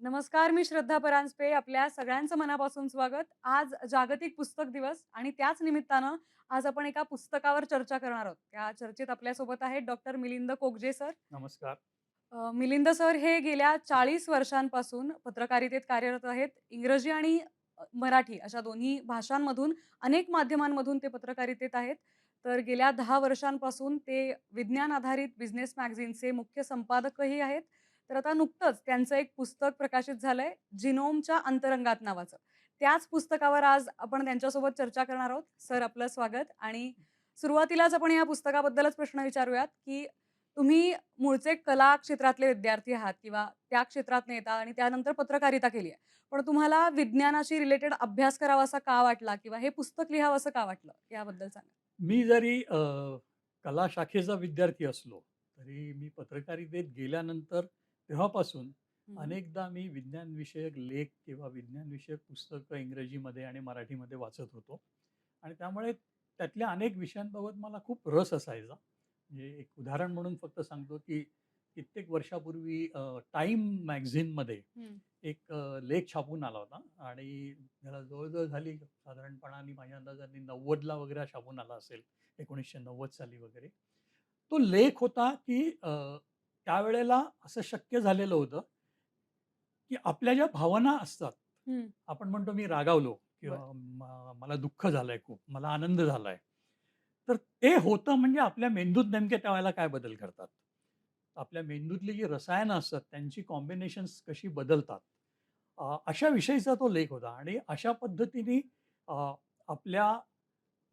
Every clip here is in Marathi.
नमस्कार, मी श्रद्धा परांजपे. आपल्या सगळ्यांचं मनापासून स्वागत. आज जागतिक पुस्तक दिवस आणि त्याच निमित्तानं आज आपण एका पुस्तकावर चर्चा करणार आहोत. त्या चर्चेत आपल्यासोबत आहेत डॉक्टर मिलिंद कोकजे सर. नमस्कार. मिलिंद सर हे गेल्या 40 वर्षांपासून पत्रकारितेत कार्यरत आहेत. इंग्रजी आणि मराठी अशा दोन्ही भाषांमधून अनेक माध्यमांमधून ते पत्रकारितेत आहेत. तर गेल्या 10 वर्षांपासून ते विज्ञान आधारित बिझनेस मॅगझिनचे मुख्य संपादकही आहेत. तर आता नुकतंच त्यांचं एक पुस्तक प्रकाशित झालंय, जिनोमच्या अंतरंगात नावाचं. त्याच पुस्तकावर आज आपण त्यांच्यासोबत चर्चा करणार आहोत. सर आपलं स्वागत आणि सुरुवातीलाच आपण या पुस्तकाबद्दलच प्रश्न विचारूयात, की तुम्ही मूळचे कला क्षेत्रातले विद्यार्थी आहात किंवा त्या क्षेत्रातनं येता आणि त्यानंतर पत्रकारिता केली आहे. पण तुम्हाला विज्ञानाशी रिलेटेड अभ्यास करावासा का वाटला किंवा हे पुस्तक लिहावसं का वाटलं? याबद्दल सांगा? मी जरी कला शाखेचा विद्यार्थी असलो, तरी मी पत्रकारितेत गेल्यानंतर तेव्हापासून हं. अनेकदा मी विज्ञानविषयक लेख किंवा विज्ञानविषयक पुस्तकं इंग्रजीमध्ये आणि मराठीमध्ये वाचत होतो. आणि त्यामुळे त्यातल्या अनेक विषयांबाबत मला खूप रस असायचा. म्हणजे एक उदाहरण म्हणून फक्त सांगतो, की कित्येक वर्षापूर्वी टाईम मॅगझिनमध्ये हं. एक लेख छापून आला होता आणि त्याला जवळ-जवळ झाली साधारणपणाने माझ्या अंदाजाने 90ला वगैरे छापून आला असेल, 1990 साली वगैरे. तो लेख होता, की त्यावेळेला असं शक्य झालेलं होतं, की आपल्या ज्या भावना असतात, हं. आपण म्हणतो मी रागावलो बरं. किंवा मला दुःख झालंय खूप, मला आनंद झालाय. तर ते होतं म्हणजे आपल्या मेंदूत नेमके त्यावेळेला काय बदल करतात. आपल्या मेंदूतली जी रसायनं असतात त्यांची कॉम्बिनेशन्स कशी बदलतात. अशा विषयीचा तो लेख होता आणि अशा पद्धतीने अ, आपल्या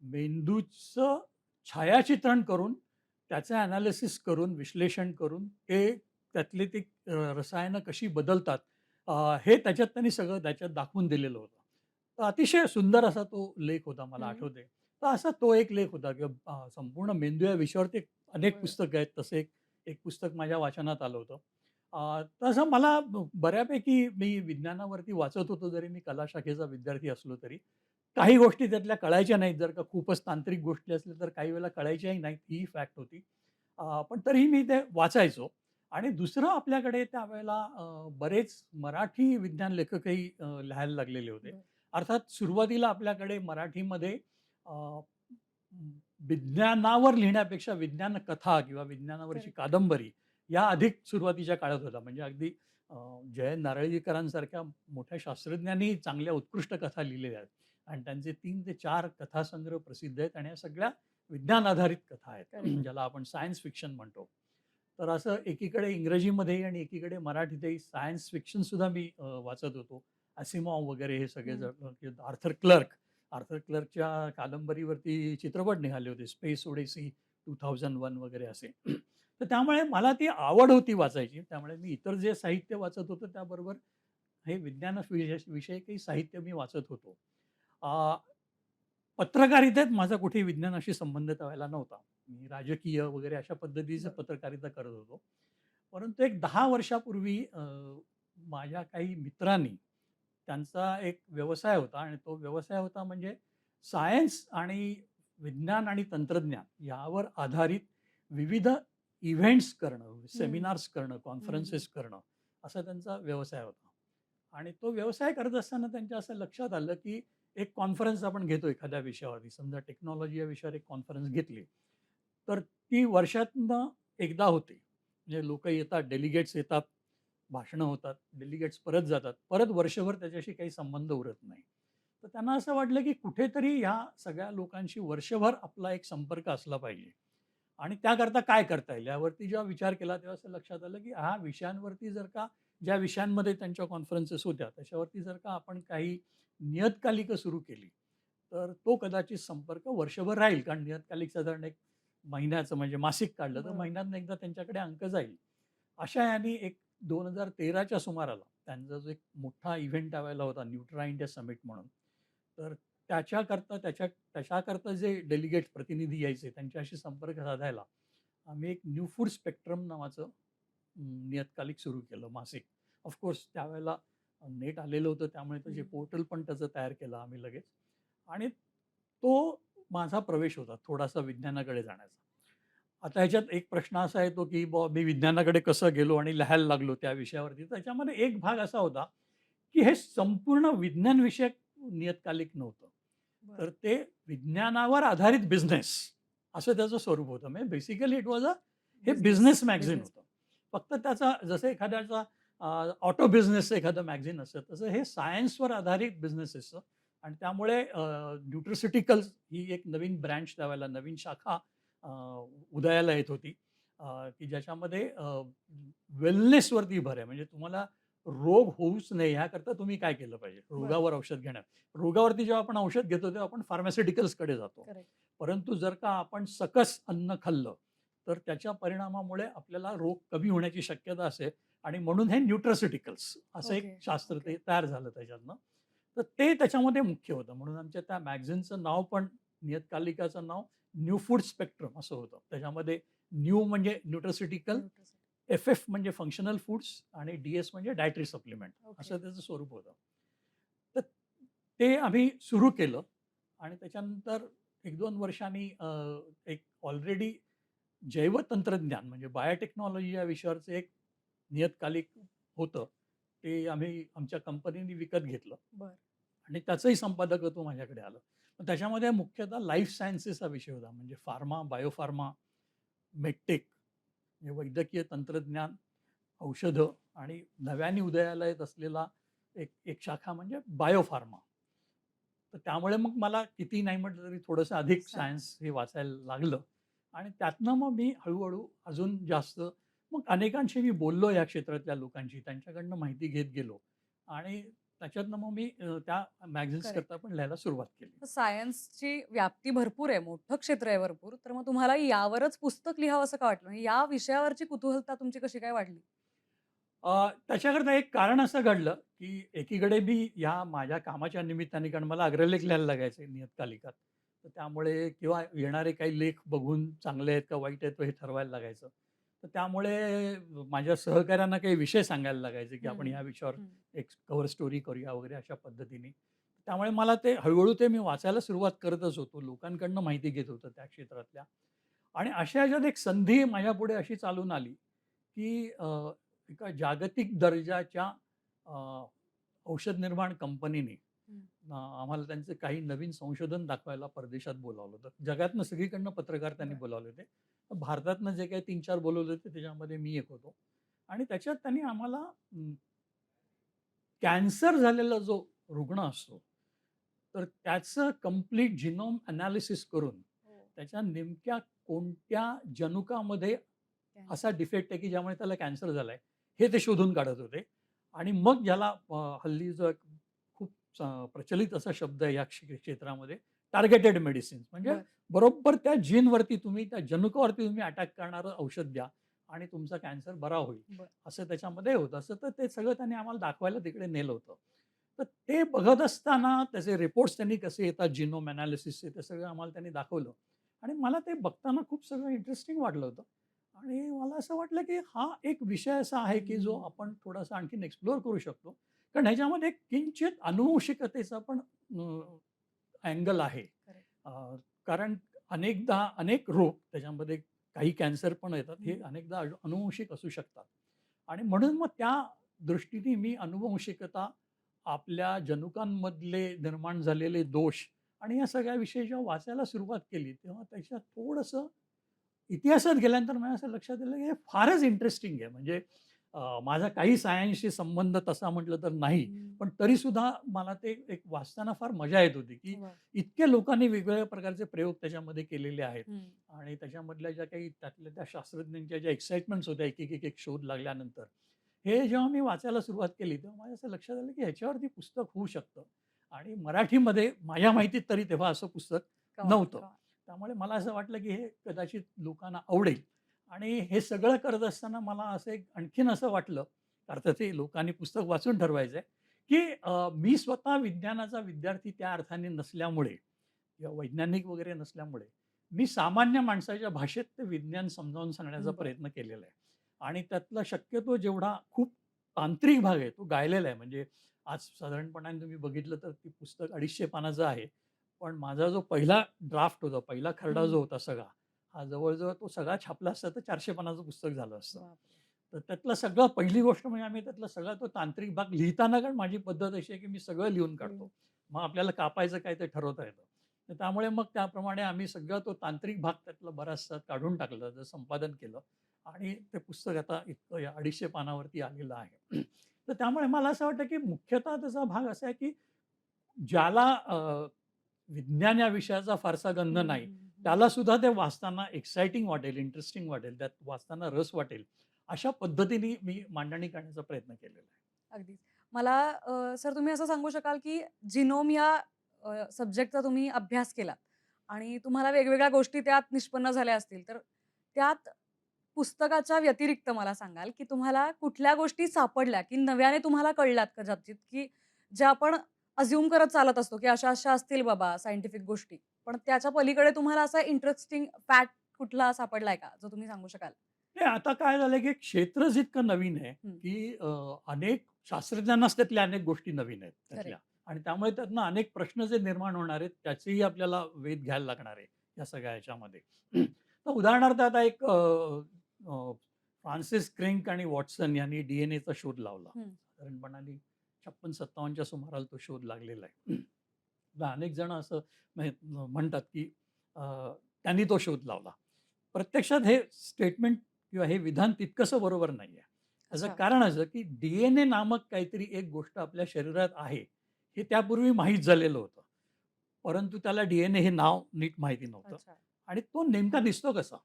मेंदूचं छायाचित्रण करून, त्याचं एनालिसिस करून, विश्लेषण करून ते त्यातली ती रसायनं कशी बदलतात हे त्याच्यात त्यांनी सगळं त्याच्यात दाखवून दिलेलं होतं. तर अतिशय सुंदर असा तो लेख होता मला हं. आठवतंय. तर असा तो एक लेख होता किंवा संपूर्ण मेंदू या विषयावरती अनेक बरं. पुस्तकं आहेत. तसं एक एक पुस्तक माझ्या वाचनात आलं होतं. तसं मला बऱ्यापैकी मी विज्ञानावरती वाचत होतो जरी मी कला शाखेचा विद्यार्थी असलो तरी. काही गोष्टी त्यातल्या कळायच्या नाहीत. जर का खूपच तांत्रिक गोष्टी असल्या तर काही वेळेला कळायच्याही नाहीत, ही फॅक्ट होती. पण तरीही मी ते वाचायचो आणि दुसरं आपल्याकडे त्यावेळेला बरेच मराठी विज्ञान लेखकही लिहायला लागलेले होते. बरं. अर्थात सुरुवातीला आपल्याकडे मराठीमध्ये अ, विज्ञानावर लिहिण्यापेक्षा विज्ञान कथा किंवा विज्ञानावरची करेक्ट. कादंबरी या अधिक सुरुवातीच्या काळात होत्या. म्हणजे अगदी अ, जयंत नारळीकरांसारख्या मोठ्या शास्त्रज्ञांनी चांगल्या उत्कृष्ट कथा लिहिलेल्या आहेत आणि त्यांचे 3 ते 4 कथासंग्रह प्रसिद्ध आहेत आणि या सगळ्या विज्ञान आधारित कथा आहेत. करेक्ट. ज्याला आपण सायन्स फिक्शन म्हणतो. तर असं एकीकडे इंग्रजीमध्येही आणि एकीकडे मराठीतही सायन्स फिक्शन सुद्धा मी वाचत होतो. असिमॉव वगैरे हे सगळे हं. Arthur clerk. आर्थर क्लर्कच्या कादंबरीवरती चित्रपट निघाले होते. स्पेस ओडेसी 2001 वगैरे असे. तर त्यामुळे मला ती आवड होती वाचायची. त्यामुळे मी इतर जे साहित्य वाचत होतो त्याबरोबर हे विज्ञान विषयकही साहित्य मी वाचत होतो. अ, पत्रकारितेत माझा कुठेही विज्ञानाशी संबंध त्यावेळेला नव्हता. मी राजकीय वगैरे अशा पद्धतीचं बरं. पत्रकारिता करत होतो. परंतु एक 10 वर्षापूर्वी माझ्या काही मित्रांनी त्यांचा एक व्यवसाय होता आणि तो व्यवसाय होता म्हणजे सायन्स आणि विज्ञान आणि तंत्रज्ञान यावर आधारित विविध इव्हेंट्स करणं, हं. सेमिनार्स करणं, हं, हं. कॉन्फरन्सेस करणं, असा त्यांचा व्यवसाय होता. आणि तो व्यवसाय करत असताना त्यांच्या असं लक्षात आलं, की एक कॉन्फरन्स आपण घेतो एखाद्या विषयावरती, समजा टेक्नॉलॉजी या विषयावर एक कॉन्फरन्स घेतली, तर ती वर्षातनं एकदा होते. म्हणजे लोकं येतात, डेलिगेट्स येतात, भाषणं होतात, डेलिगेट्स परत जातात. परत वर्षभर त्याच्याशी काही संबंध उरत नाही. तर त्यांना असं वाटलं, की कुठेतरी ह्या सगळ्या लोकांशी वर्षभर आपला एक संपर्क असला पाहिजे आणि त्याकरता काय करता येईल यावरती जेव्हा विचार केला, तेव्हा असं लक्षात आलं, की ह्या विषयांवरती जर का ज्या विषयांमध्ये त्यांच्या कॉन्फरन्सेस होत्या, त्याच्यावरती जर का आपण काही नियतकालिकं सुरू केली, तर तो कदाचित संपर्क वर्षभर राहील. कारण नियतकालिक साधारण एक महिन्याचं म्हणजे मासिक काढलं, तर बरोबर. महिन्यातनं एकदा त्यांच्याकडे अंक जाईल. अशा ह्यानी एक 2013च्या सुमाराला त्यांचा जो एक मोठा इव्हेंट त्यावेळेला होता, न्यूट्रा इंडिया समिट म्हणून. तर त्याच्याकरता जे डेलिगेट्स प्रतिनिधी यायचे, त्यांच्याशी संपर्क साधायला आम्ही एक न्यू फूड स्पेक्ट्रम नावाचं नियतकालिक सुरू केलं मासिक. ऑफकोर्स त्यावेळेला नेट आलेलं होतं त्यामुळे त्याचे हं. पोर्टल पण त्याचं तयार केलं आम्ही लगेच आणि तो माझा प्रवेश होता थोडासा विज्ञानाकडे जाण्याचा. आता ह्याच्यात एक प्रश्न असा येतो, की बुवा मी विज्ञानाकडे कसं गेलो आणि लिहायला लागलो त्या विषयावरती. त्याच्यामध्ये एक भाग असा होता, की हे संपूर्ण विज्ञान विषयक नियतकालिक नव्हतं. बरं. तर ते विज्ञानावर आधारित बिझनेस असं त्याचं स्वरूप होतं. म्हणजे बेसिकली इट वॉज हे बिझनेस, बिझनेस मॅगझिन बिझनेस. होतं. फक्त त्याचा जसं एखाद्याचा ऑटो बिझनेसचं एखादं मॅगझिन असतं, तसं हे सायन्सवर आधारित बिझनेसेसचं आणि त्यामुळे न्यूट्रिसिटिकल्स ही एक नवीन ब्रँच त्यावेळेला नवीन शाखा अ, उदयाला येत होती. की ज्याच्यामध्ये वेलनेसवरती भर आहे. म्हणजे तुम्हाला रोग होऊच नये ह्याकरता तुम्ही काय केलं पाहिजे? बरं. रोगावर औषध घेण्यात. रोगावरती जेव्हा आपण औषध घेतो तेव्हा आपण फार्मास्युटिकल्सकडे जातो. करेक्ट. परंतु जर का आपण सकस अन्न खाल्लं, तर त्याच्या परिणामामुळे आपल्याला रोग कमी होण्याची शक्यता असते आणि म्हणून हे न्यूट्रास्युटिकल्स असं एक ओके, शास्त्र ओके. ते तयार झालं त्याच्यातनं. तर ते त्याच्यामध्ये मुख्य होतं. म्हणून आमच्या त्या मॅगझिनचं नाव पण नियतकालिकाचं नाव न्यू फूड स्पेक्ट्रम असं होतं. त्याच्यामध्ये न्यू म्हणजे न्यूट्रास्युटिकल, न्यूट्रिशन. एफ-एफ म्हणजे फंक्शनल फूड्स आणि डी-एस म्हणजे डायटरी सप्लिमेंट ओके. असं त्याचं स्वरूप होतं. तर ते आम्ही सुरू केलं आणि त्याच्यानंतर 1-2 वर्षांनी एक ऑलरेडी जैवतंत्रज्ञान म्हणजे बायोटेक्नॉलॉजी या विषयावरचं एक नियतकालिक होतं. ते आम्ही आमच्या कंपनीने विकत घेतलं बरं. आणि त्याचंही संपादकत्व माझ्याकडे आलं. मग त्याच्यामध्ये मुख्यतः लाईफ सायन्सेस हा विषय होता. म्हणजे फार्मा, बायोफार्मा, मेडटेक म्हणजे वैद्यकीय तंत्रज्ञान, औषधं आणि नव्याने उदयाला येत असलेला एक एक शाखा म्हणजे बायोफार्मा. तर त्यामुळे मग मला कितीही नाही म्हटलं तरी थोडंसं अधिक सायन्स. सायन्स हे वाचायला लागलं आणि त्यातनं मग मी हळू अजून जास्त मग अनेकांशी मी बोललो या क्षेत्रातल्या लोकांशी. त्यांच्याकडनं माहिती घेत गेलो आणि त्याच्यातनं मग मी त्या मॅगझिन्सकरता करेक्ट. पण लिहायला सुरुवात केली. तर सायन्सची व्याप्ती भरपूर आहे, मोठं क्षेत्र आहे भरपूर. तर मग तुम्हाला यावरच पुस्तक लिहावसं का वाटलं? म्हणजे या विषयावरची कुतूहलता तुमची कशी काय वाढली? त्याच्याकरता एक कारण असं घडलं, की एकीकडे मी या माझ्या कामाच्या निमित्ताने कारण मला अग्रलेख लिहायला लागायचे नियतकालिकात. तर त्यामुळे किंवा येणारे काही लेख बघून चांगले आहेत का वाईट आहेत हे ठरवायला लागायचं. तर त्यामुळे माझ्या सहकाऱ्यांना काही विषय सांगायला लागायचे, की आपण हं, ह्या विषयावर हं. एक कव्हर स्टोरी करूया वगैरे अशा पद्धतीने. त्यामुळे मला ते हळू ते मी वाचायला सुरुवात करतच होतो. लोकांकडनं माहिती घेत होतो त्या क्षेत्रातल्या. आणि अशा ह्याच्यात एक संधी माझ्यापुढे अशी चालून आली, की एका जागतिक दर्जाच्या अ, औषध निर्माण कंपनीने हं. आम्हाला त्यांचे काही नवीन संशोधन दाखवायला परदेशात बोलावलं होतं. जगातनं सगळीकडनं पत्रकार त्यांनी बरं. बोलावले होते. भारतातनं जे काही 3-4 बोलावले होते त्याच्यामध्ये मी एक होतो. आणि त्याच्यात त्यांनी आम्हाला कॅन्सर झालेला जो रुग्ण असतो, तर त्याचं कंप्लीट जिनोम एनालिसिस करून हो. त्याच्या नेमक्या कोणत्या जनुकामध्ये असा कॅन्सर. डिफेक्ट आहे, की ज्यामुळे त्याला कॅन्सर झालाय, हे ते शोधून काढत होते. आणि मग ज्याला हल्ली जो एक खूप प्रचलित असा शब्द आहे या क्षेत्रामध्ये टार्गेटेड मेडिसिन्स म्हणजे बरं. बरोबर त्या जीनवरती तुम्ही त्या जनुकावरती तुम्ही अटॅक करणारं औषध द्या आणि तुमचा कॅन्सर बरा होईल. बरं. असं त्याच्यामध्ये होतं. असं तर ते सगळं त्यांनी आम्हाला दाखवायला तिकडे नेलं होतं. तर ते बघत असताना त्याचे रिपोर्ट्स त्यांनी कसे येतात जिनोम एनालिसिसचे ते सगळं आम्हाला त्यांनी दाखवलं आणि मला ते बघताना खूप सगळं इंटरेस्टिंग वाटलं होतं. आणि मला असं वाटलं, की हा एक विषय असा आहे, की जो हं. आपण थोडासा आणखीन एक्सप्लोर करू शकतो. कारण ह्याच्यामध्ये एक किंचित अनुवंशिकतेचा पण अँगल आहे. करेक्ट. अ, कारण अनेकदा अनेक रोग त्याच्यामध्ये काही कॅन्सर पण येतात. हे हं. अनेकदा अनुवंशिक असू शकतात. आणि म्हणून मग त्या दृष्टीने मी अनुवंशिकता, आपल्या जनुकांमधले निर्माण झालेले दोष आणि या सगळ्या विषयी जेव्हा वाचायला सुरुवात केली, तेव्हा त्याच्यात थोडंसं इतिहासात गेल्यानंतर मला असं लक्षात आलं, की हे फारच इंटरेस्टिंग आहे. म्हणजे माझा काही सायन्सशी संबंध तसा म्हटलं तर नाही. हं. पण तरीसुद्धा मला ते एक वाचताना फार मजा येत होती, की वाह! इतक्या लोकांनी वेगवेगळ्या प्रकारचे प्रयोग त्याच्यामध्ये केलेले आहेत. हं. आणि त्याच्यामधल्या ज्या काही त्यातल्या त्या शास्त्रज्ञांच्या ज्या एक्साइटमेंट्स होत्या एक शोध लागल्यानंतर. हे जेव्हा मी वाचायला सुरुवात केली, तेव्हा माझ्या असं लक्षात आलं, की ह्याच्यावरती पुस्तक होऊ शकतं. आणि मराठीमध्ये माझ्या माहितीत तरी तेव्हा असं पुस्तक कमाल, नव्हतं. कमाल. त्यामुळे मला असं वाटलं, की हे कदाचित लोकांना आवडेल. आणि हे सगळं करत असताना मला असं एक आणखीन असं वाटलं, अर्थात ते लोकांनी पुस्तक वाचून ठरवायचंय, की मी स्वतः विज्ञानाचा विद्यार्थी त्या अर्थाने नसल्यामुळे किंवा वैज्ञानिक वगैरे नसल्यामुळे, मी सामान्य माणसाच्या भाषेत ते विज्ञान समजावून सांगण्याचा बरं. प्रयत्न केलेला आहे. आणि त्यातला शक्यतो जेवढा खूप तांत्रिक भाग आहे, तो गायलेला आहे. म्हणजे आज साधारणपणाने तुम्ही बघितलं तर ती पुस्तक 250 पानाचं आहे. पण माझा जो पहिला ड्राफ्ट होता, पहिला खरडा हं. जो होता सगळा, हा जवळ-जवळ तो सगळा छापला असता तर 400 पानाचं पुस्तक झालं असतं. बापरे! तर त्यातलं सगळं पहिली गोष्ट म्हणजे आम्ही त्यातला सगळा तो तांत्रिक भाग लिहिताना कारण माझी पद्धत अशी आहे, की मी सगळं लिहून हं. काढतो. मग आपल्याला कापायचं काय ते ठरवता येतं. तर त्यामुळे मग त्याप्रमाणे आम्ही सगळा तो तांत्रिक भाग त्यातला बराचसा काढून टाकला, त्याचं संपादन केलं आणि ते पुस्तक आता इतकं 250 पानावरती आलेलं आहे. तर त्यामुळे मला असं वाटतं, की मुख्यतः त्याचा भाग असा आहे, की ज्याला विज्ञान या विषयाचा फारसा हं, गंध नाही, हं, हं. त्याला सुद्धा ते वाचताना एक्साइटिंग वाटेल, इंटरेस्टिंग वाटेल, त्यात वाचताना रस वाटेल, अशा पद्धतीने मी मांडणी करण्याचा प्रयत्न केलेला आहे. अगदीच. मला सर तुम्ही असं सांगू शकाल, की जिनोम या सब्जेक्टचा तुम्ही अभ्यास केलात आणि तुम्हाला वेगवेगळ्या गोष्टी त्यात निष्पन्न झाल्या असतील. तर त्यात पुस्तकाच्या व्यतिरिक्त मला सांगाल, की तुम्हाला कुठल्या गोष्टी सापडल्या, की नव्याने तुम्हाला कळल्यात कदाचित, की ज्या आपण अझ्युम करत चालत असतो, की अशा-अशा असतील बाबा सायंटिफिक गोष्टी. पण त्याच्या पलीकडे तुम्हाला असा इंटरेस्टिंग फॅक्ट कुठला सापडलाय का, जो तुम्ही सांगू शकाल? नाही, आता काय झालंय, की क्षेत्रच इतकं नवीन आहे, हं. की अनेक शास्त्रज्ञांनाच त्यातल्या अनेक गोष्टी नवीन आहेत त्यातल्या करेक्ट. आणि त्यामुळे त्यातनं अनेक प्रश्न जे निर्माण होणार आहेत, त्याचेही आपल्याला वेध घ्यायला लागणार आहे, या सगळ्या ह्याच्यामध्ये. तर उदाहरणार्थ आता एक अ, फ्रान्सिस क्रिक आणि वॉटसन यांनी डी-एन-एचा शोध लावला. हं. साधारणपणाने 56-57च्या सुमाराला तो शोध लागलेला आहे. आता अनेक जण असं म्हणतात, की अ, त्यांनी तो शोध लावला. प्रत्यक्षात हे स्टेटमेंट किंवा हे विधान तितकंसं बरोबर नाहीये. त्याचं अच्छा. कारण असं, की डी-एन-ए नामक काहीतरी एक गोष्ट आपल्या शरीरात आहे, हे त्यापूर्वी माहीत झालेलं होतं. परंतु त्याला डी-एन-ए हे नाव नीट माहिती नव्हतं अच्छा. आणि तो नेमका दिसतो कसा?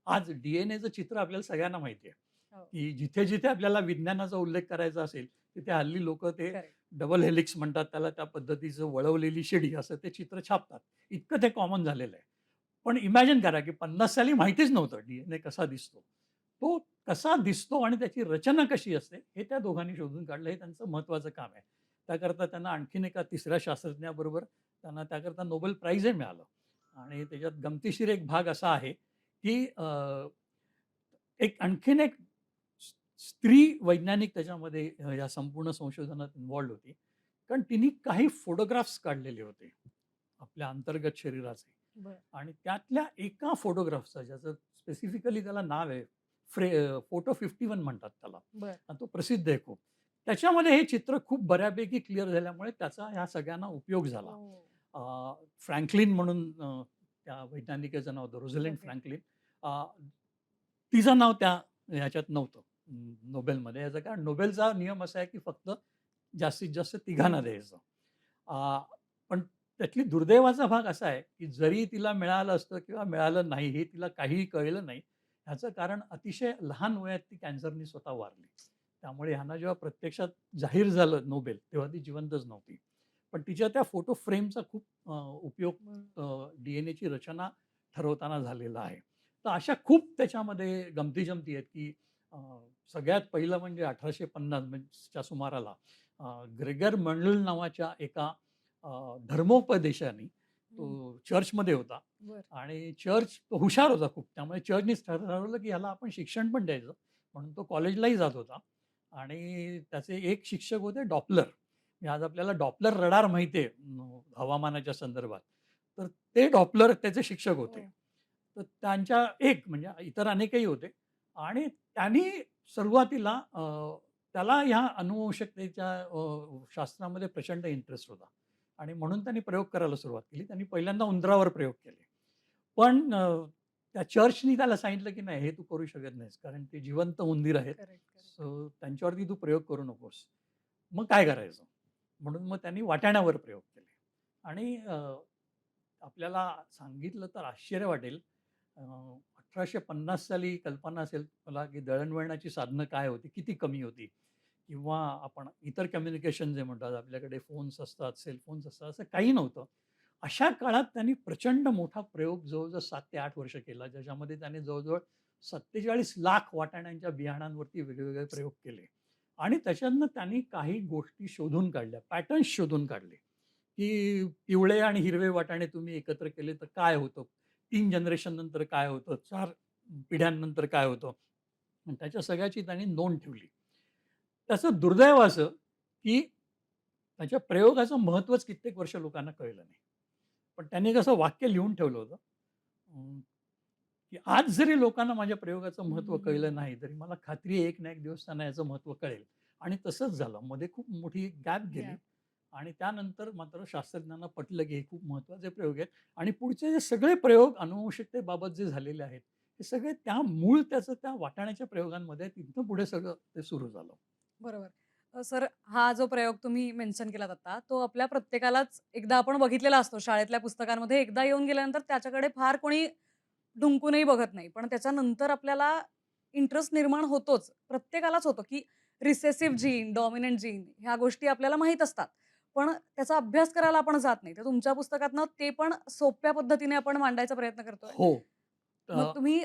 आज डी-एन-एचं चित्र आपल्याला सगळ्यांना माहिती आहे, हो. की जिथे-जिथे आपल्याला विज्ञानाचा उल्लेख करायचा असेल, तिथे हल्ली लोकं ते करेक्ट. डबल हेलिक्स म्हणतात त्याला, त्या पद्धतीचं वळवलेली शिडी असं ते चित्र छापतात. इतकं ते कॉमन झालेलं आहे. पण इमॅजिन करा, की 50 साली माहितीच नव्हतं डी कसा दिसतो. तो कसा दिसतो आणि त्याची रचना कशी असते, हे त्या दोघांनी शोधून काढलं. हे त्यांचं महत्त्वाचं काम आहे. त्याकरता त्यांना आणखीन एका तिसऱ्या शास्त्रज्ञाबरोबर त्यांना त्याकरता नोबेल प्राइजही मिळालं. आणि त्याच्यात गमतीशीर एक भाग असा आहे, की एक आणखीन एक स्त्री वैज्ञानिक त्याच्यामध्ये या संपूर्ण संशोधनात इन्व्हॉल्व्ड होती. कारण तिने काही फोटोग्राफ्स काढलेले होते, आपल्या अंतर्गत शरीराचे. बरं. आणि त्यातल्या एका फोटोग्राफचा ज्याचं स्पेसिफिकली त्याला नाव आहे, फोटो 51 म्हणतात त्याला बरं. आणि तो प्रसिद्ध आहे खूप. त्याच्यामध्ये हे चित्र खूप बऱ्यापैकी क्लिअर झाल्यामुळे त्याचा ह्या सगळ्यांना उपयोग झाला. ओह! फ्रँकलिन म्हणून त्या वैज्ञानिकेचं नाव होतं, रोझलिंड ओके. फ्रँकलिन. तिचं नाव त्या ह्याच्यात नव्हतं नोबेलमध्ये. याचं कारण नोबेलचा नियम असा आहे, की फक्त जास्तीत जास्त तिघांना तिघांना. द्यायचं. पण त्यातली दुर्दैवाचा भाग असा आहे, की जरी तिला मिळालं असतं किंवा मिळालं नाही, हे तिला काहीही कळलं नाही. ह्याचं कारण अतिशय लहान वयात ती कॅन्सरनी स्वतः वारली. त्यामुळे ह्यांना जेव्हा प्रत्यक्षात जाहीर झालं नोबेल, तेव्हा ती जिवंतच नव्हती. पण तिच्या त्या फोटो फ्रेमचा खूप उपयोग बरं. डी-एन-एची रचना ठरवताना झालेला आहे. तर अशा खूप त्याच्यामध्ये गमती-जमती आहेत, की अ, सगळ्यात पहिलं म्हणजे 1850 च्या सुमाराला ग्रेगर मंडल नावाच्या एका धर्मोपदेशाने हं. तो चर्चमध्ये होता बरं. आणि चर्च तो हुशार होता खूप. त्यामुळे चर्चनीच ठरवलं, की ह्याला आपण शिक्षण पण द्यायचं. म्हणून तो कॉलेजलाही जात होता आणि त्याचे एक शिक्षक होते डॉपलर. म्हणजे आज आपल्याला डॉपलर रडार माहिती आहे हवामानाच्या संदर्भात. तर ते डॉपलर त्याचे शिक्षक होते. ओह! तर त्यांच्या एक म्हणजे इतर अनेकही होते आणि त्यांनी सुरुवातीला त्याला ह्या अनुवंशकतेच्या शास्त्रामध्ये प्रचंड इंटरेस्ट होता आणि म्हणून त्यांनी प्रयोग करायला सुरुवात केली. त्यांनी पहिल्यांदा उंदरावर प्रयोग केले. पण त्या चर्चनी त्याला सांगितलं, की "नाही, हे तू करू शकत नाहीस, कारण ते जिवंत उंदीर आहेत. Correct, correct. सो त्यांच्यावरती तू प्रयोग करू नकोस." मग काय करायचं? म्हणून मग त्यांनी वाटाण्यावर प्रयोग केले आणि आपल्याला सांगितलं तर आश्चर्य वाटेल. 1850 साली कल्पना असेल मला, की दळणवळणाची साधनं काय होती, किती कमी होती किंवा आपण इतर कम्युनिकेशन जे म्हणतात, आपल्याकडे फोन्स असतात, सेल फोन्स असतात, असं काही नव्हतं. अशा काळात त्यांनी प्रचंड मोठा प्रयोग जवळ-जवळ 7 ते 8 वर्ष केला, ज्याच्यामध्ये त्याने जवळ-जवळ 47 लाख वाटाण्यांच्या बियाणांवरती वेगवेगळे प्रयोग केले आणि त्याच्यातनं त्यांनी काही गोष्टी शोधून काढल्या, पॅटर्न्स शोधून काढले. की पिवळे आणि हिरवे वाटाणे तुम्ही एकत्र केले तर काय होतं? 3 जनरेशन नंतर काय होतं? 4 पिढ्यांनंतर काय होतं? आणि त्याच्या सगळ्याची त्यांनी नोंद ठेवली. त्याचं दुर्दैव असं, की त्याच्या प्रयोगाचं महत्त्वच कित्येक वर्ष लोकांना कळलं नाही. पण त्यांनी कसं वाक्य लिहून ठेवलं होतं. की आज जरी लोकांना माझ्या प्रयोगाचं हं, महत्त्व हं, हं. कळलं नाही, तरी मला खात्री आहे एक ना एक दिवस त्यांना याचं महत्त्व कळेल. आणि तसंच झालं. मध्ये खूप मोठी गॅप गेली गॅप. आणि त्यानंतर मात्र शास्त्रज्ञांना पटलं, की हे खूप महत्त्वाचे प्रयोग आहेत आणि पुढचे जे सगळे प्रयोग अनुवंशिकतेबाबत जे झालेले आहेत, हे सगळे त्या मूळ त्याचं त्या वाटाण्याच्या प्रयोगांमध्ये तिथनं पुढे सगळं ते सुरू झालं. बरोबर. सर हा जो प्रयोग तुम्ही मेन्शन केलात आता, तो आपल्या प्रत्येकालाच एकदा आपण बघितलेला असतो शाळेतल्या पुस्तकांमध्ये. एकदा येऊन गेल्यानंतर त्याच्याकडे फार कोणी डुंकूनही बघत नाही. पण त्याच्यानंतर आपल्याला इंटरेस्ट निर्माण होतोच. प्रत्येकालाच होतो, की रिसेसिव्ह जीन, डॉमिनंट जीन ह्या गोष्टी आपल्याला माहीत असतात. पण त्याचा अभ्यास करायला आपण जात नाही. तर तुमच्या पुस्तकातनं ते पण सोप्या पद्धतीने आपण मांडायचा प्रयत्न करतोय. हो. मग तुम्ही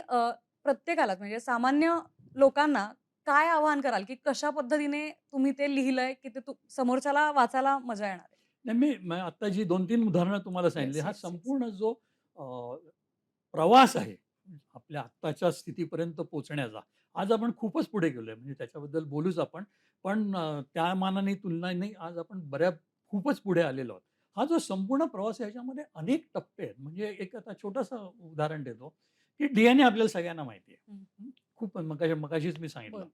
प्रत्येकालाच म्हणजे सामान्य लोकांना काय आवाहन कराल, की कशा पद्धतीने तुम्ही ते लिहिलंय, की ते समोरच्याला वाचायला मजा येणार आहे? नाही मी आता जी 2-3 उदाहरणं तुम्हाला सांगितली, येस, हा येस, येस. संपूर्ण जो अ, प्रवास आहे, आपल्या आत्ताच्या स्थितीपर्यंत पोहोचण्याचा, आज आपण खूपच पुढे गेलोय. म्हणजे त्याच्याबद्दल बोलूच आपण. पण त्या मानाने तुलनेने आज आपण खूपच पुढे आलेलो आहोत. हा जो संपूर्ण प्रवास आहे, ह्याच्यामध्ये अनेक टप्पे आहेत. म्हणजे एक आता छोटंसं उदाहरण देतो, की डी-एन-ए आपल्याला सगळ्यांना माहिती आहे. हं. हं, खूप मगाशीच मी सांगितलं. बरं.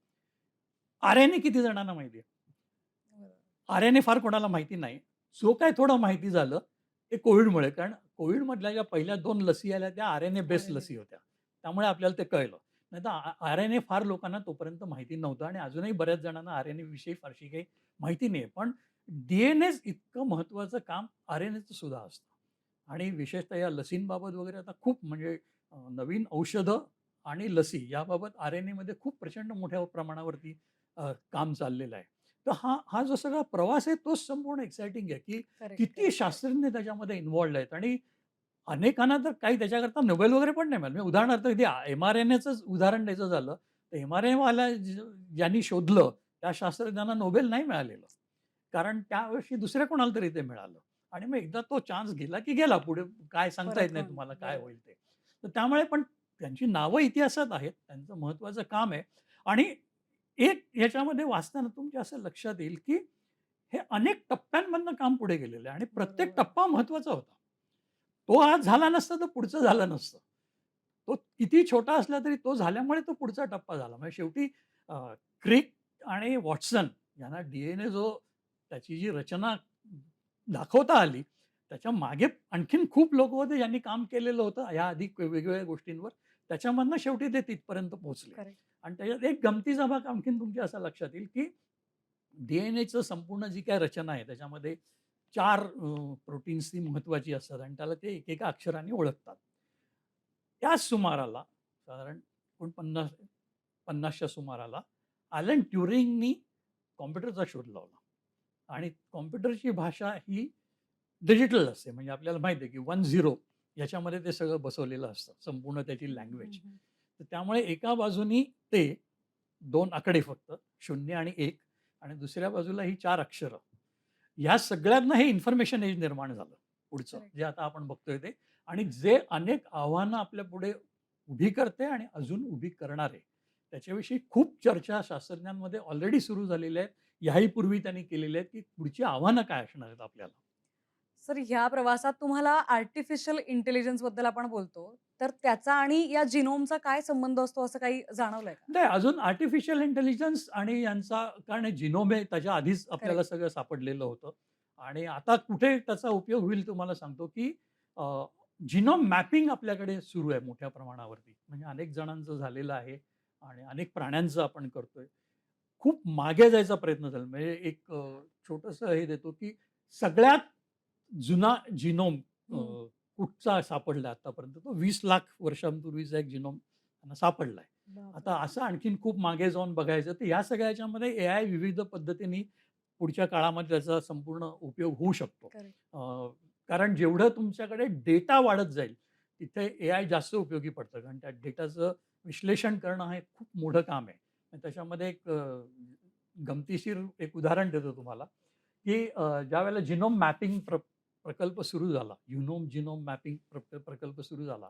आर-एन-ए किती जणांना माहिती आहे? बरोबर. आर-एन-ए फार कोणाला माहिती नाही. जो काही थोडं माहिती झालं, ते कोविडमुळे. कारण कोविडमधल्या ज्या पहिल्या 2 लसी आल्या, त्या आर-एन-ए बेस्ड आर-एन-ए लसी होत्या. त्यामुळे आपल्याला ते कळलं. नाहीतर आर-एन-ए फार लोकांना तोपर्यंत माहिती नव्हतं आणि अजूनही बऱ्याच जणांना आर-एन-ए विषयी फारशी काही माहिती नाही. पण डी-एन-एच इतकं महत्त्वाचं काम आर-एन-एचं सुद्धा असतं. आणि विशेषतः या लसींबाबत वगैरे आता खूप म्हणजे नवीन औषधं आणि लसी याबाबत आर-एन-एमध्ये खूप प्रचंड मोठ्या प्रमाणावरती काम चाललेलं आहे. तर हा हा जो सगळा प्रवास आहे तोच संपूर्ण एक्साइटिंग आहे, की करेक्ट, किती करेक्ट, करेक्ट. शास्त्रज्ञ त्याच्यामध्ये इन्व्हॉल्वड आहेत आणि अनेकांना तर काही त्याच्याकरता नोबेल वगैरे पण नाही मिळालं. म्हणजे उदाहरणार्थ इथे एम-आर-एन-एचंच उदाहरण द्यायचं झालं, तर एम-आर-एनवाला ज्यांनी शोधलं, त्या शास्त्रज्ञांना नोबेल नाही मिळालेलं. कारण त्यावर्षी दुसऱ्या कोणाला तरी ते मिळालं आणि मग एकदा तो चान्स गेला, की गेला पुढे काय सांगता येत परत नाही होणार. तुम्हाला काय बरोबर. होईल ते. तर त्यामुळे पण त्यांची नावं इतिहासात आहेत. त्यांचं महत्त्वाचं काम आहे आणि एक ह्याच्यामध्ये वाचताना तुमच्या असं लक्षात येईल, की हे अनेक टप्प्यांमधनं काम पुढे गेलेलं आहे आणि प्रत्येक बरोबर. टप्पा महत्त्वाचा होता. तो आज झाला नसता तर पुढचं झालं नसतं. तो किती छोटा असला तरी तो झाल्यामुळे तो पुढचा टप्पा झाला. म्हणजे शेवटी अ, क्रिक आणि वॉटसन यांना डी-एन-ए जो त्याची जी रचना दाखवता आली, त्याच्या मागे आणखीन खूप लोकं होते ज्यांनी काम केलेलं होतं या आधी वेगवेगळ्या गोष्टींवर. त्याच्यामधनं शेवटी ते तिथपर्यंत पोहोचले. करेक्ट. आणि त्याच्यात एक गमतीचा भाग आणखीन तुमच्या असा लक्षात येईल, की डी-एन-एचं संपूर्ण जी काही रचना आहे त्याच्यामध्ये 4 प्रोटीन्स ती महत्त्वाची असतात आणि त्याला ते एकेका अक्षराने ओळखतात. त्याच सुमाराला साधारण 49 50च्या सुमाराला ॲलन ट्युरिंगनी कॉम्प्युटरचा शोध लावला आणि कॉम्प्युटरची भाषा ही डिजिटल असते. म्हणजे आपल्याला माहिती आहे, की 1-0 याच्यामध्ये ते सगळं बसवलेलं असतं, संपूर्ण त्याची हं, हं, लँग्वेज. हं. तर त्यामुळे एका बाजूनी ते 2 आकडे फक्त 0 आणि 1 आणि दुसऱ्या बाजूला ही 4 अक्षरं. या सगळ्यांना हे इन्फॉर्मेशन एज निर्माण झालं पुढचं, करेक्ट. जे आता आपण बघतोय ते आणि जे अनेक आव्हानं आपल्यापुढे उभी करते आणि अजून उभी करणार आहे. त्याच्याविषयी खूप चर्चा शास्त्रज्ञांमध्ये ऑलरेडी सुरू झालेल्या आहेत. याही पूर्वी त्यांनी केलेल्या आहेत, की पुढची आव्हानं काय असणार आहेत आपल्याला. सर ह्या प्रवासात तुम्हाला आर्टिफिशियल इंटेलिजन्सबद्दल आपण बोलतो, तर त्याचा आणि या जिनोमचा काय संबंध असतो असं काही जाणवलंय का? नाही अजून आर्टिफिशियल इंटेलिजन्स आणि यांचा कारण जिनोम आहे त्याच्या आधीच आपल्याला करेक्ट. सगळं सापडलेलं होतं आणि आता कुठे त्याचा उपयोग होईल तुम्हाला सांगतो, की जिनोम मॅपिंग आपल्याकडे सुरू आहे मोठ्या प्रमाणावरती. म्हणजे अनेक जणांचं झालेलं आहे आणि अनेक प्राण्यांचं आपण करतोय. खूप मागे जायचा प्रयत्न झाला. म्हणजे एक छोटंसं हे देतो, की सगळ्यात जुना जिनोम हं. कुठचा सापडला आतापर्यंत तो 20,00,000 वर्षांपूर्वीचा एक जिनोम त्यांना सापडलाय. बापरे! आता असं आणखीन खूप मागे जाऊन बघायचं, तर या सगळ्या ह्याच्यामध्ये एआय विविध पद्धतीने पुढच्या काळामध्ये त्याचा संपूर्ण उपयोग होऊ शकतो. करेक्ट. कारण जेवढं तुमच्याकडे डेटा वाढत जाईल, तिथे एआय जास्त उपयोगी पडतं. कारण त्या डेटाचं विश्लेषण करणं हे खूप मोठं काम आहे. आणि त्याच्यामध्ये एक गमतीशीर एक उदाहरण देतो तुम्हाला, की ज्यावेळेला जिनोम मॅपिंग प्रकल्प सुरू झाला, जिनोम मॅपिंग प्रकल्प सुरू झाला.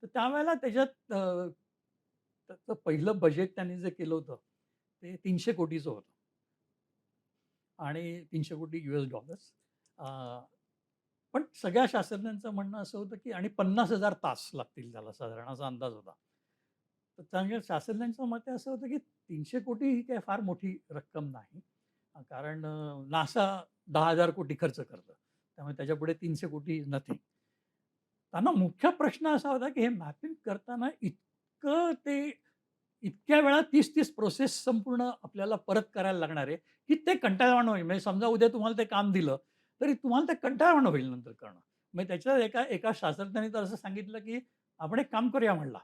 तर त्यावेळेला त्याच्यात त्याचं पहिलं बजेट त्यांनी जे केलं होतं, ते 300 कोटीचं होतं आणि $300 कोटी. पण सगळ्या शास्त्रज्ञांचं म्हणणं असं होतं, की आणि 50,000 तास लागतील त्याला साधारण असा अंदाज होता. तर चांगल्या शास्त्रज्ञांचं मत असं होतं, की 300 कोटी ही काही फार मोठी रक्कम नाही. कारण नासा 10,000 कोटी खर्च करतं. त्यामुळे त्याच्यापुढे 300 कोटी नथिंग. त्यांना मुख्य प्रश्न असा होता, की हे मॅपिंग करताना इतक्या वेळा 30-30 प्रोसेस संपूर्ण आपल्याला परत करायला लागणार आहे, की ते कंटाळवाणं होईल. म्हणजे समजा उद्या तुम्हाला ते काम दिलं, तरी तुम्हाला ते कंटाळवाणं होईल नंतर करणं. मग त्याच्यात एका एका शास्त्रज्ञाने तर असं सांगितलं, की आपण एक काम करूया म्हणला.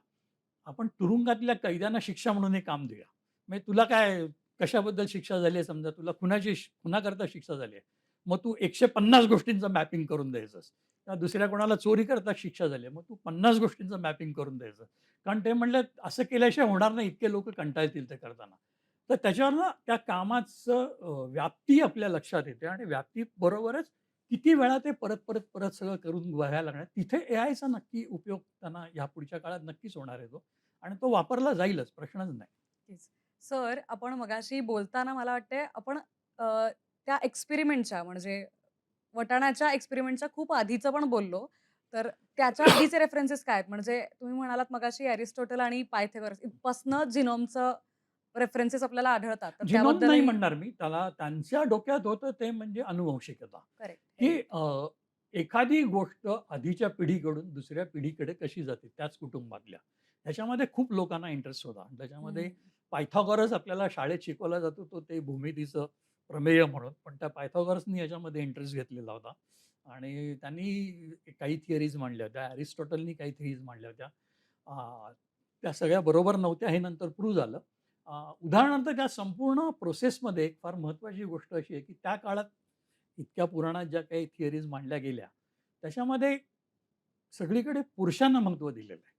आपण तुरुंगातल्या कैद्यांना शिक्षा म्हणून हे काम देऊया. म्हणजे तुला काय कशाबद्दल शिक्षा झाली आहे समजा तुला खुनाकरता शिक्षा झाली आहे. मग तू 150 गोष्टींचं मॅपिंग करून द्यायचंस. किंवा दुसऱ्या कोणाला चोरी करता शिक्षा झाली आहे. मग तू 50 गोष्टींचं मॅपिंग करून द्यायचं. कारण ते म्हणले असं केल्याशिवाय होणार नाही, इतके लोकं कंटाळतील ते करताना. तर त्याच्यावरनं त्या कामाचं व्याप्ती आपल्या लक्षात येते आणि व्याप्तीबरोबरच किती वेळा ते परत सगळं करून बघायला लागणार. तिथे एआयचा नक्की उपयोग त्यांना यापुढच्या काळात नक्कीच होणार आहे तो आणि तो वापरला जाईलच प्रश्नच नाही. नक्कीच. सर, आपण मगाशी बोलताना मला वाटतंय आपण त्या एक्सपेरिमेंटच्या म्हणजे वटाण्याच्या एक्सपेरिमेंटच्या खूप आधीचं पण बोललो. तर त्याच्या आधीचे रेफरन्सेस काय आहेत? म्हणजे तुम्ही म्हणालात मगाशी अरिस्टोटल आणि पायथागोरस इथपासनं जिनोमचं रेफरन्सेस आपल्याला आढळतात. तर जिनोम नाही त्याबद्दलही म्हणणार मी त्याला. त्यांच्या डोक्यात होतं ते म्हणजे अनुवंशिकता, करेक्ट, की हेरिडिटी. एखादी गोष्ट आधीच्या पिढीकडून दुसऱ्या पिढीकडे कशी जाते त्याच कुटुंबातल्या. त्याच्यामध्ये खूप लोकांना इंटरेस्ट होता. त्याच्यामध्ये हं. पायथागोरस आपल्याला शाळेत शिकवला जातो तो ते भूमितीचं प्रमेय म्हणून. पण त्या पायथागोरसनी याच्यामध्ये इंटरेस्ट घेतलेला होता आणि त्यांनी काही थिअरीज मांडल्या होत्या. अरिस्टॉटलनी काही थिअरीज मांडल्या होत्या. अ, त्या सगळ्या बरोबर नव्हत्या हे नंतर प्रूव्ह झालं. उदाहरणार्थ त्या संपूर्ण प्रोसेसमध्ये एक फार महत्त्वाची गोष्ट अशी आहे, की त्या काळात इतक्या पुराणात ज्या काही थिअरीज मांडल्या गेल्या, त्याच्यामध्ये सगळीकडे पुरुषांना महत्त्व दिलेलं आहे.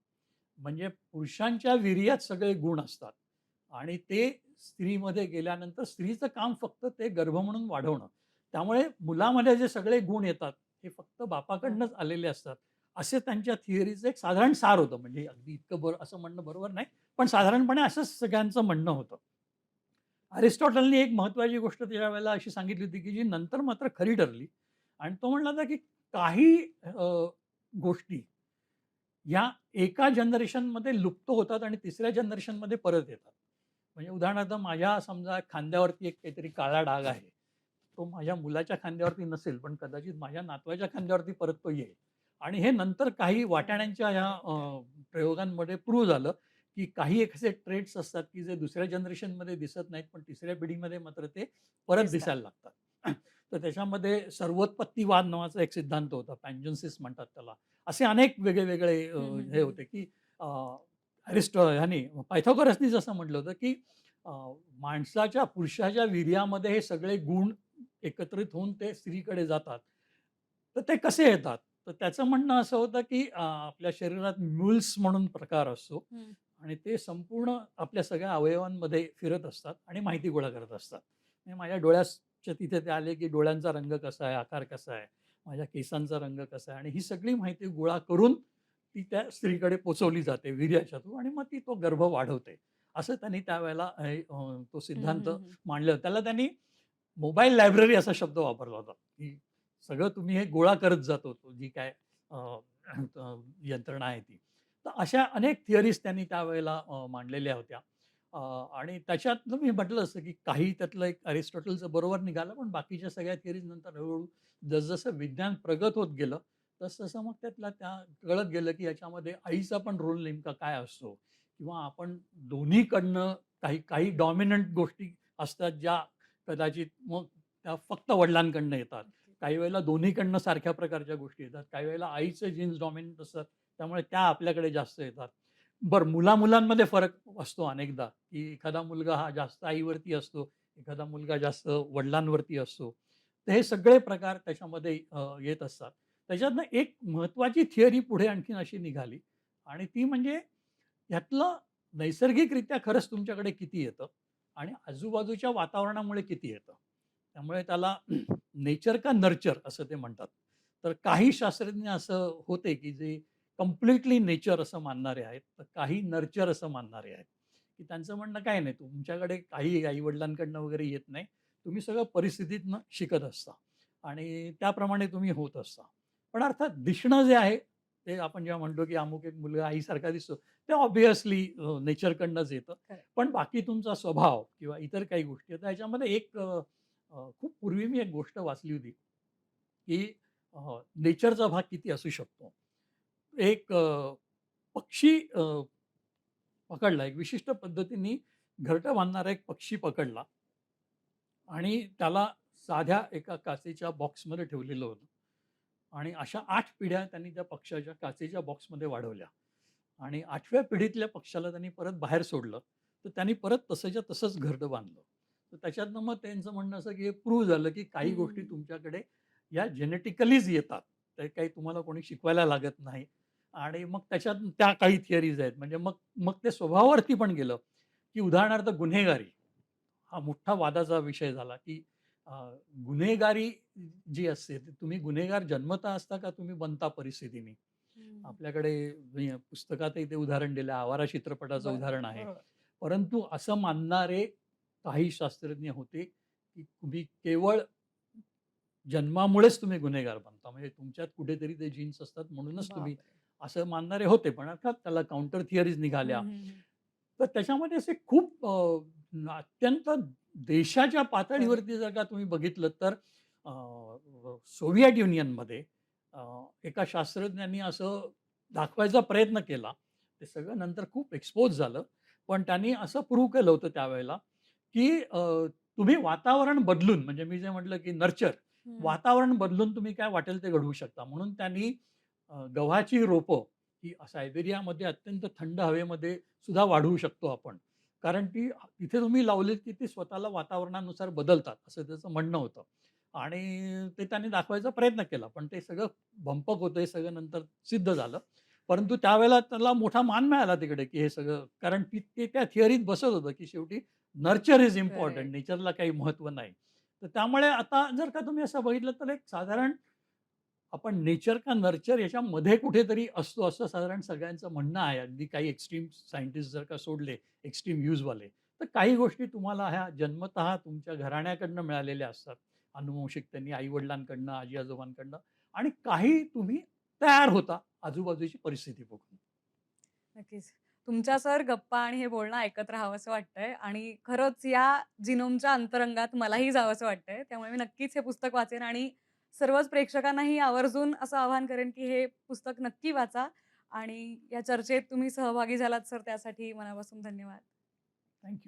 म्हणजे पुरुषांच्या वीर्यात सगळे गुण असतात आणि ते स्त्रीमध्ये गेल्यानंतर स्त्रीचं काम फक्त ते गर्भ म्हणून वाढवणं. त्यामुळे मुलामध्ये जे सगळे गुण येतात, हे फक्त हो. बापाकडनंच आलेले असतात. असे त्यांच्या थिअरीचं एक साधारण सार होतं. म्हणजे अगदी इतकं असं म्हणणं बरोबर नाही. पण साधारणपणे असंच सगळ्यांचं म्हणणं होतं. अरिस्टॉटलनी एक महत्त्वाची गोष्ट त्यावेळेला अशी सांगितली होती, की जी नंतर मात्र खरी ठरली आणि तो म्हणला होता, की काही गोष्टी या एका जनरेशनमध्ये लुप्त होतात आणि तिसऱ्या जनरेशनमध्ये परत येतात. म्हणजे उदाहरणार्थ माझ्या समजा खांद्यावरती एक काहीतरी काळा डाग आहे. तो माझ्या मुलाच्या खांद्यावरती नसेल, पण कदाचित माझ्या नातवाच्या खांद्यावरती परत तो येईल. आणि हे नंतर काही हो. वाटाण्यांच्या ह्या करेक्ट. प्रयोगांमध्ये प्रूव्ह झालं, की काही एक असे ट्रेट्स असतात, की जे दुसऱ्या जनरेशनमध्ये दिसत नाहीत, पण तिसऱ्या पिढीमध्ये मात्र ते परत दिसतात. दिसायला लागतात. तर त्याच्यामध्ये सर्वोत्पत्तीवाद नावाचा एक सिद्धांत होता. पॅन्जन्सिस म्हणतात त्याला. असे अनेक वेगळे-वेगळे हं, हं, हे हं. होते, की ह्यानी पायथागोरसनी जसं म्हटलं होतं, की अ, पुरुषाच्या वीर्यामध्ये हे सगळे गुण एकत्रित होऊन ते स्त्रीकडे जातात. तर ते कसे येतात? तर त्याचं म्हणणं असं होतं, की आपल्या शरीरात म्युल्स म्हणून प्रकार असतो हं. आणि ते संपूर्ण आपल्या सगळ्या अवयवांमध्ये फिरत असतात आणि माहिती गोळा करत असतात. म्हणजे माझ्या डोळ्याच्या तिथे ते आले, की डोळ्यांचा रंग कसा आहे, आकार कसा आहे, माझ्या केसांचा रंग कसा आहे आणि ही सगळी माहिती गोळा करून ती त्या स्त्रीकडे पोहोचवली जाते वीर्याच्या थ्रू आणि मग ती तो गर्भ वाढवते. असं त्यांनी त्यावेळेला तो हं, सिद्धांत हं, हं. मांडला. त्याला त्यांनी मोबाईल लायब्ररी असा शब्द वापरला होता, की सगळं तुम्ही हे गोळा करत जातो, तो जी काय अ, अ, यंत्रणा आहे ती. तर अशा अनेक थिअरीज त्यांनी त्यावेळेला मांडलेल्या होत्या. अ, आणि त्याच्यातलं मी म्हटलं असतं, की काही त्यातलं एक अरिस्टॉटलचं बरोबर निघालं, पण बाकीच्या सगळ्या थिअरीज नंतर हळू जसं विज्ञान प्रगत होत गेलं, तसं मग त्या कळत गेलं, की याच्यामध्ये आईचा पण रोल नेमका काय असतो किंवा आपण दोन्हीकडनं काही काही डॉमिनंट गोष्टी असतात, ज्या कदाचित मग त्या फक्त वडिलांकडनं येतात. ओके. काही वेळेला दोन्हीकडनं सारख्या प्रकारच्या गोष्टी येतात. काही वेळेला आईचे जीन्स डॉमिनंट असतात, त्यामुळे त्या आपल्याकडे जास्त येतात. बरं मुला-मुलांमध्ये फरक असतो अनेकदा, की एखादा मुलगा हा जास्त आईवरती असतो, एखादा मुलगा जास्त वडिलांवरती असतो. तर हे सगळे प्रकार त्याच्यामध्ये येत असतात. त्याच्यातनं एक महत्त्वाची थिअरी पुढे आणखीन अशी निघाली आणि ती म्हणजे ह्यातलं नैसर्गिकरित्या खरंच तुमच्याकडे किती येतं आणि आजूबाजूच्या वातावरणामुळे किती येतं. त्यामुळे त्याला नेचर का नर्चर असं ते म्हणतात. तर काही शास्त्रज्ञ असं होते, की जे कंप्लीटली नेचर असं मानणारे आहेत, तर काही नर्चर असं मानणारे आहेत, की त्यांचं म्हणणं काही नाही, तुमच्याकडे काही आई-वडिलांकडनं वगैरे येत नाही. तुम्ही सगळं परिस्थितीतनं शिकत असता आणि त्याप्रमाणे तुम्ही होत असता. पण अर्थात दिसणं जे आहे, ते आपण जेव्हा म्हणतो, की अमुक एक मुलगा आईसारखा दिसतो, ते ऑब्व्हियसली नेचरकडनंच येतं. खरं. पण बाकी तुमचा स्वभाव किंवा इतर काही गोष्टी आहेत. त्याच्यामध्ये एक खूप पूर्वी मी एक गोष्ट वाचली होती, की नेचरचा भाग किती असू शकतो. एक पक्षी पकडला. एक विशिष्ट पद्धतीने घरटं बांधणारा एक पक्षी पकडला आणि त्याला साध्या एका काचेच्या बॉक्समध्ये ठेवलेलं होतं. आणि अशा 8 पिढ्या त्यांनी त्या पक्षाच्या काचेच्या बॉक्समध्ये वाढवल्या आणि 8व्या पिढीतल्या पक्षाला त्यांनी परत बाहेर सोडलं. तर त्यांनी परत तसंच्या तसंच घरटं बांधलं. तर त्याच्यातनं मग त्यांचं म्हणणं असं, की हे प्रूव्ह झालं, की काही गोष्टी हं. तुमच्याकडे या जेनेटिकलीच येतात. ते काही तुम्हाला कोणी शिकवायला लागत नाही. आणि मग त्याच्यात त्या काही थिअरीज आहेत. म्हणजे मग मग ते स्वभावावरती पण गेलं, की उदाहरणार्थ गुन्हेगारी हा मोठा वादाचा विषय झाला, की अ, गुन्हेगारी जी असते, ती तुम्ही गुन्हेगार जन्मता असता का तुम्ही बनता परिस्थितीने? हं. आपल्याकडे पुस्तकातही ते उदाहरण दिलं आहे. आवारा चित्रपटाचं बरं. उदाहरण आहे. बरोबर. परंतु असं मानणारे काही शास्त्रज्ञ होते, की तुम्ही केवळ जन्मामुळेच तुम्ही गुन्हेगार बनता. म्हणजे तुमच्यात कुठेतरी ते जीन्स असतात म्हणूनच तुम्ही बापरे! असं मानणारे होते. पण अर्थात त्याला काउंटर थिअरीज हं, निघाल्या. हं, हं. तर त्याच्यामध्ये असे खूप अत्यंत देशाच्या खरंय. पातळीवरती जर का तुम्ही बघितलं तर सोव्हिएट युनियनमध्ये अ, एका शास्त्रज्ञांनी असं दाखवायचा प्रयत्न केला. ते सगळं नंतर खूप एक्सपोज झालं. पण त्यांनी असं प्रूव्ह केलं होतं त्यावेळेला, की तुम्ही वातावरण बदलून म्हणजे मी जे म्हटलं, की नर्चर हं. वातावरण बदलून तुम्ही काय वाटेल ते घडवू शकता. म्हणून त्यांनी गव्हाची रोपं ही सायबेरियामध्ये अत्यंत थंड हवेमध्ये सुद्धा वाढवू शकतो आपण. कारण ती तिथे तुम्ही लावलीत, की ती स्वतःला वातावरणानुसार बदलतात, असं त्याचं म्हणणं होतं. आणि ते त्यांनी दाखवायचा प्रयत्न केला. पण ते सगळं भंपक होतं, हे सगळं नंतर सिद्ध झालं. परंतु त्यावेळेला त्याला मोठा मान मिळाला तिकडे, की हे सगळं कारण ते त्या थिअरीत बसत होतं, की शेवटी नर्चर इज खरंय. इम्पोर्टंट, नेचरला काही महत्त्व नाही. तर त्यामुळे आता जर का तुम्ही असं बघितलं, तर एक साधारण आपण नेचर का नर्चर याच्यामध्ये कुठेतरी असतो असं साधारण सगळ्यांचं म्हणणं आहे. अगदी काही एक्स्ट्रीम सायंटिस्ट जर का सोडले, एक्स्ट्रीम व्ह्यूजवाले, तर काही गोष्टी तुम्हाला ह्या जन्मतः तुमच्या घराण्याकडनं मिळालेल्या असतात. अनुवंशिकतेने आई-वडिलांकडनं, आजी-आजोबांकडनं आणि काही तुम्ही तयार होता आजूबाजूची परिस्थिती बघून. नक्कीच. तुमच्या सर गप्पा आणि हे बोलणं ऐकत राहावंसं वाटतंय आणि खरंच या जिनोमच्या अंतरंगात मलाही जावंसं वाटतंय. त्यामुळे मी नक्कीच हे पुस्तक वाचेन आणि सर्वच प्रेक्षकांनाही आवर्जून असं आवाहन करेन, की हे पुस्तक नक्की वाचा आणि या चर्चेत तुम्ही सहभागी झालात सर त्यासाठी मनापासून धन्यवाद. थँक